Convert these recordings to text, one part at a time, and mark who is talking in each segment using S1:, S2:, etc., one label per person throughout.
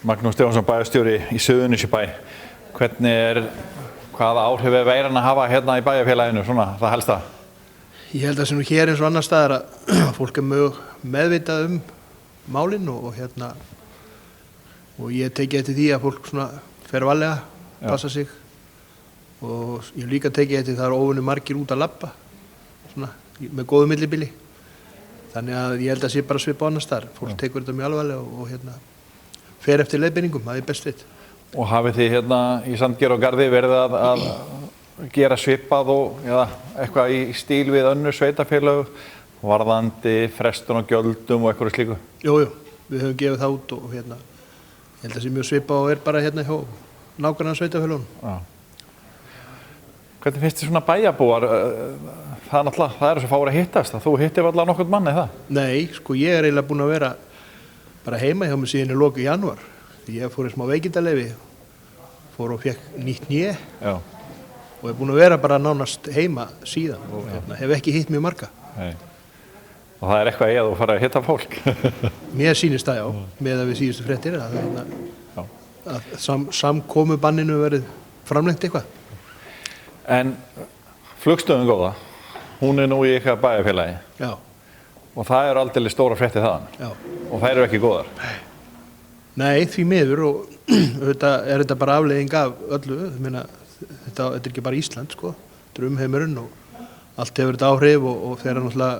S1: Magnús Stefánsson, bæjarstjóri í Suðurnesjabæ. Hvaða áhrif veiran að hafa hérna í bæjarfélaginu, svona það helsta?
S2: Ég held að sem hér eins og annar staðar að fólk mjög meðvitað málin og ég teki eftir því að fólk svona fer varlega, passa sig og ég líka teki eftir það óvenju margir út að labba svona með góðu millibili. Þannig að ég held að sé bara svipa á annar staðar. Fólk tekur þetta mjög alvarlega og fer eftir leiðbeiningum, það er best veit.
S1: Og hafið þið hérna í Sandgerði og Garði verið að gera svipað eða eitthvað í stíl við önnur sveitarfélög, varðandi frestun og gjöldum og eitthvað slíku?
S2: Jú, við höfum gefið það út og ég held að sé mjög svipað og bara hérna hjá nágranna sveitarfélögunum.
S1: Já. Hvernig finnst þið svona bæjarbúar? Það er svo fáir að hittast, þú hittir allavega nokkurn mann, eða það?
S2: Nei, ég er eiginlega búinn að vera bara heima hjá mig síðan í loku janúar. Ég fór í smá veikindaleyfi, fór og fekk nýtt hné og er búinn að vera bara nánast heima síðan og hef ekki hitt mjög marga.
S1: Nei. Og það er eitthvað í að þú fara að hitta fólk?
S2: Mér sýnist það, já, með að við síðustu fréttir að samkomubanninu verið framlengt eitthvað.
S1: En Flugstöðin góða, hún er nú í eitthvað bæjarfélagi.
S2: Já. Og
S1: það eru aldrei stóra fréttir þaðan.
S2: Já.
S1: Og þær eru ekki góðar.
S2: Nei, því miður og auðvitað er þetta bara afleiðing af öllu. Þetta er ekki bara Ísland, þetta er umheimurinn og allt hefur þetta áhrif og þegar náttúrulega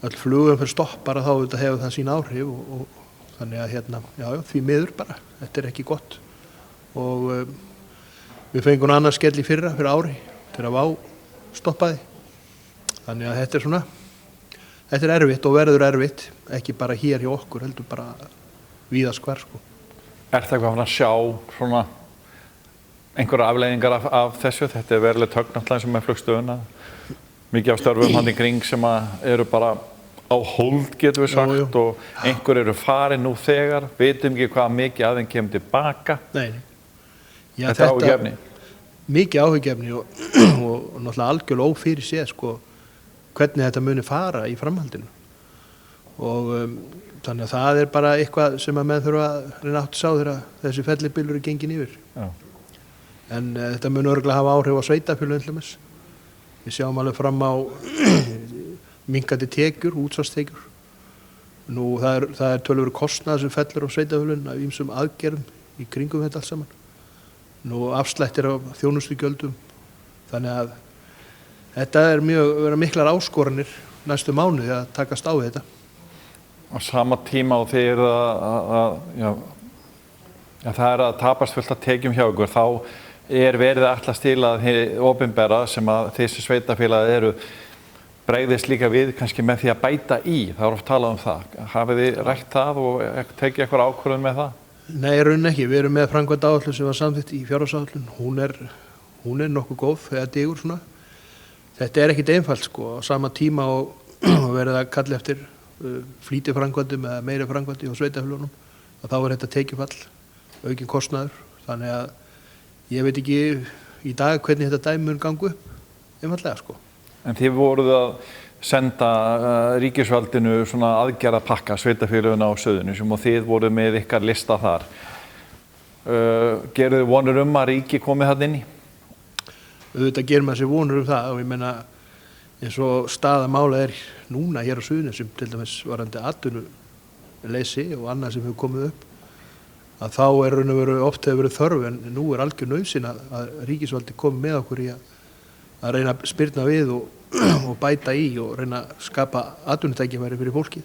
S2: öll flugum fyrir stoppara þá auðvitað hefur það sín áhrif og þannig að því miður bara, þetta er ekki gott. Og við fengum annars skell í fyrra fyrir ári þegar VÁ stoppaði. Þannig að þetta er erfitt og verður erfitt, ekki bara hér hjá okkur, heldur bara víðast hvar.
S1: Er það eitthvað að sjá svona einhverja afleiðingar af þessu? Þetta er veruleg tögn náttúrulega sem með Flugstöðuna. Mikið af störfum hann í kring sem eru bara á hold, getum við sagt, og einhver eru farin nú þegar, vitum ekki hvað mikið af þeim kemur tilbaka.
S2: Nei. Já,
S1: þetta er áhugjefni.
S2: Mikið áhugjefni og náttúrulega algjörlega ófyrir séð, hvernig þetta muni fara í framhaldinu. Og þannig að það er bara eitthvað sem að menn þurfa að reyna átt að sá þegar þessi fellibylur er gengin yfir. Já. En þetta mun örugglega hafa áhrif á sveitarfélögin til dæmis. Við sjáum alveg fram á minnkandi tekjur, útsvarstekjur. Nú það er töluverður kostnaður sem fellur á sveitarfélögin af ýmsum aðgerðum í kringum þetta allt saman. Nú afslættir af þjónustugjöldum. Þannig að þetta vera miklar áskoranir næstu mánuði að takast á við þetta.
S1: Á sama tíma og þið eru það er að tapast fullt af tekjum hjá ykkur, þá er verið að ætla til að hið opinbera sem að þessi sveitarfélagi eru bregðist líka við kannski með því að bæta í. Það er oft talað um það. Hafið þið rætt það og tekið eitthvað ákvörðun með það? Nei,
S2: raunin ekki. Við erum með framkvæmdaáætlun sem var samþykkt í fjárhagsáætlun. Hún er nokkuð góð þegar digur svona. Þetta er ekkit einfalt á sama tíma og verið að kalla eftir flýtiframkvæmdum eða meiri framkvæmdi hjá sveitarfélögunum, að þá er þetta tekjufall, aukinn kostnaður. Þannig að ég veit ekki í dag hvernig þetta dæmi mun gangu upp, einfaldlega.
S1: En þið voruð að senda ríkisvaldinu svona aðgerðapakka sveitarfélöguna á Suðurnesjum og þið voruð með ykkar lista þar. Geruð þið vonur að ríki komið þarna inn í?
S2: Auðvitað gerir maður sér vonur það og ég meina eins og staða mála er núna hér á Suðurnesjum, til dæmis varðandi atvinnuleysi og annað sem hefur komið upp, að þá oft hefur verið þörf en nú er algjör nauðsyn að ríkisvaldi komi með okkur í að reyna að spyrna við og bæta í og reyna að skapa atvinnutækifæri fyrir fólkið.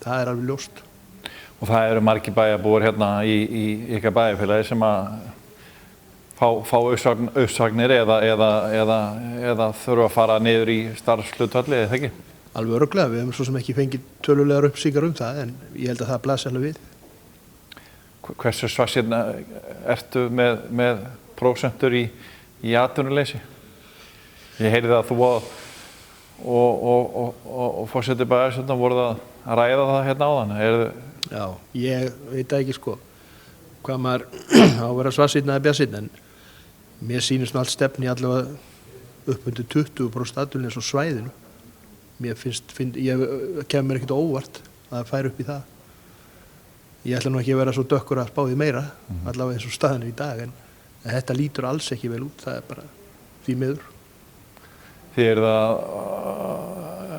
S2: Það er alveg ljóst.
S1: Og það eru margir bæjarbúar hérna í ykkar bæjarfélagi sem að fá uppsagnir eða þurfa að fara niður í starfshlutfalli, eða ekki?
S2: Alveg örugglega, við hefum svo sem ekki fengið tölulegar upplýsingar það, en ég held að það blasi alveg við.
S1: Hversu svartsýnn ertu með prósentur í atvinnuleysi? Ég heyri það að þú og forseti bæjarstjórnar voruð að ræða það hérna áðan.
S2: Já, ég veit það ekki hvað maður á að vera svartsýnn eða bjartsýnn, en mér sýnist allt stefni allavega upp undir 20% atvinnuleysis á svæðinu. Mér kemur mér ekkert óvart að það færi upp í það. ég ætla nú ekki að vera svo dökkur að spá því meira, allavega eins og staðan í dag, en þetta lítur alls ekki vel út, það bara því miður.
S1: Þið eru það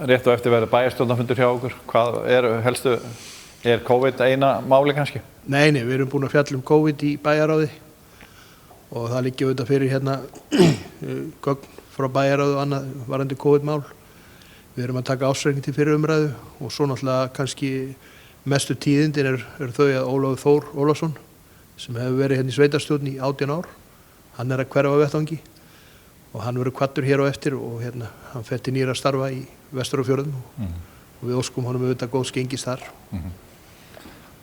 S1: rétt og eftir verið bæjarstjórnarfundur hjá okkur. Hvað helstu, COVID eina máli kannski?
S2: Nei, við erum búin að fjalla COVID í bæjaráði og það liggja auðvitað fyrir hérna gögn frá bæjaráði og annað varandi COVID-mál. Við erum að taka ársreikning til fyrir umræðu og svo náttúrulega kannski mestu tíðindin er þau að Ólafur Þór Ólafsson sem hefur verið hérna í sveitarstjórn í 18 ár, hann að hverfa vettvangi og hann verður kvaddur hér á eftir og hérna hann fer til nýra starfa í Vesturafjörðum og við óskum honum auðvitað góðs gengis þar.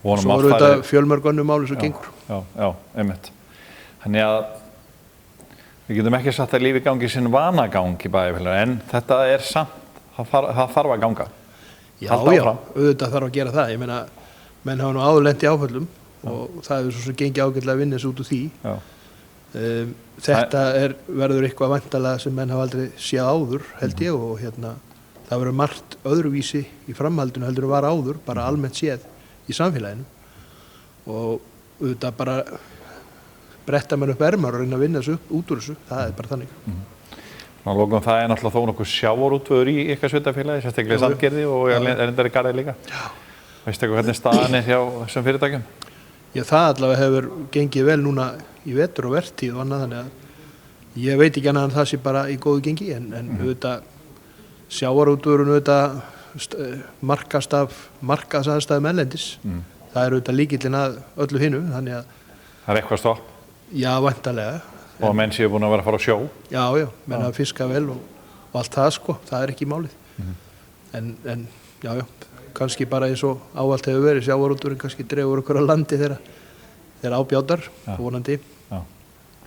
S2: Og svo voru auðvitað fjölmörg önnur mál eins og gengur.
S1: Já, einmitt. Þannig að við getum ekki sagt að lífi gangi sinn vanagang í bæjarfélagi, en þetta er samt, það þarf að ganga.
S2: Já, auðvitað þarf að gera það. Ég meina, menn hafa nú áður lent í áföllum og það hefur svo sem gengið ágætlega að vinna þessu út úr því. Þetta verður eitthvað væntanlega sem menn hafa aldrei séð áður, held ég, og hérna, það verður margt öðruvísi í framhaldinu heldur en var áður, bara almennt séð í samfélaginu og auðvitað bara bretta mann upp ermar og reyna að vinna þessu út úr þessu, það er bara þannig.
S1: Ná lókum það er náttúrulega þó nokkuð sjávarútvegur í ykkar sveitarfélagi, sérstaklega í Sandgerði og reyndar í Garði líka. Veistu eitthvað hvernig staðan er hjá þessum fyrirtækjum?
S2: Já, það allavega hefur gengið vel núna í vetur og vertíð og annað, þannig að ég veit ekki annað en það sé bara í góðu gengi, en auðvitað sjávarútvegurinn auðvitað markast af markaðsaðstæðum erlendis. Það er auðvitað lykillinn að öllu hinu, þannig að
S1: það er eitthvað stopp? Já,
S2: væntanlega.
S1: Og menn séu búin að vera að fara á sjó? Já,
S2: menn að fiska vel og allt það sko, það er ekki málið. En kannski bara eins og ávallt hefur verið, sjávarútvegurinn kannski dregur okkur á landi þegar ábjátar, vonandi.